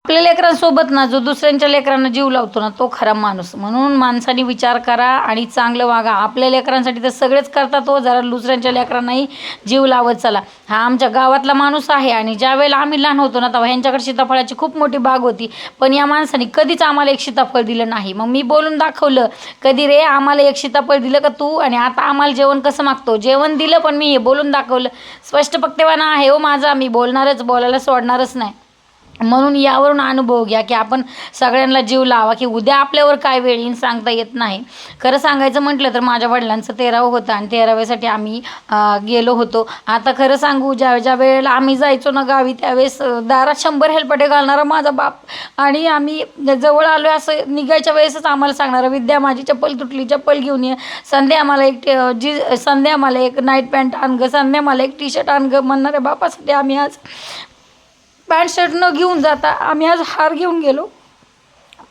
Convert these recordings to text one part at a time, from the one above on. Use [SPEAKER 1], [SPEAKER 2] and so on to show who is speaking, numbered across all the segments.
[SPEAKER 1] आपल्या लेकरांसोबत ना जो दुसऱ्यांच्या लेकरांना जीव लावतो ना तो खरा माणूस. म्हणून माणसाने विचार करा आणि चांगलं वागा. आपल्या लेकरांसाठी तर सगळेच करतात हो, जरा दुसऱ्यांच्या लेकरांनाही जीव लावत चला. हा आमच्या गावातला माणूस आहे आणि ज्या वेळेला आम्ही लहान होतो ना तेव्हा ह्यांच्याकडे सीताफळाची खूप मोठी बाग होती, पण या माणसाने कधीच आम्हाला एक सीताफळ दिलं नाही. मग मी बोलून दाखवलं, कधी रे आम्हाला एक सीताफळ दिलं का तू, आणि आता आम्हाला जेवण कसं मागतो. जेवण दिलं पण मी हे बोलून दाखवलं. स्पष्ट पक्तेवाना आहे हो माझा, मी बोलणारच, बोलायला सोडणारच नाही. म्हणून यावरून अनुभव घ्या की आपण सगळ्यांना जीव लावा, की उद्या आपल्यावर काय वेळ येईन सांगता येत नाही. खरं सांगायचं म्हटलं तर माझ्या वडिलांचं 13वं होतं आणि 13व्यासाठी आम्ही गेलो होतो. आता खरं सांगू, ज्या ज्या वेळेला आम्ही जायचो ना गावी त्यावेळेस दारात 100 हेलपाटे घालणारा माझा बाप, आणि आम्ही जवळ आलो असं निघायच्या वेळेसच आम्हाला सांगणारा, विद्या माझी चप्पल तुटली, चप्पल घेऊन ये, संध्या मला एक संध्या मला एक नाईट पॅन्ट आण गं, संध्या मला एक टी शर्ट आण गं म्हणणाऱ्या बापासाठी आम्ही आज पॅन्ट शर्ट न घेऊन जाता आम्ही आज हार घेऊन गेलो.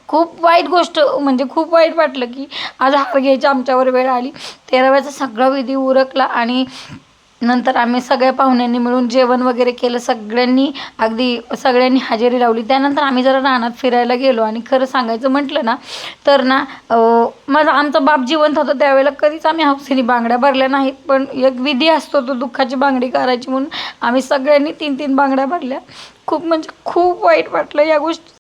[SPEAKER 1] खूप वाईट गोष्ट, म्हणजे खूप वाईट वाटलं की आज हार घ्यायची आमच्यावर वेळ आली. 13व्याचा सगळा विधी उरकला आणि नंतर आम्ही सगळ्या पाहुण्यांनी मिळून जेवण वगैरे केलं. सगळ्यांनी हजेरी लावली. त्यानंतर आम्ही जरा रानात फिरायला गेलो आणि खरं सांगायचं म्हटलं ना तर ना आमचा बाप जिवंत होता त्यावेळेला कधीच आम्ही हौसेने बांगड्या भरल्या नाहीत, पण एक विधी असतो तो दुःखाची बांगडी करायची म्हणून आम्ही सगळ्यांनी 3-3 बांगड्या भरल्या. खूप म्हणजे खूप वाईट वाटलं या गोष्टी.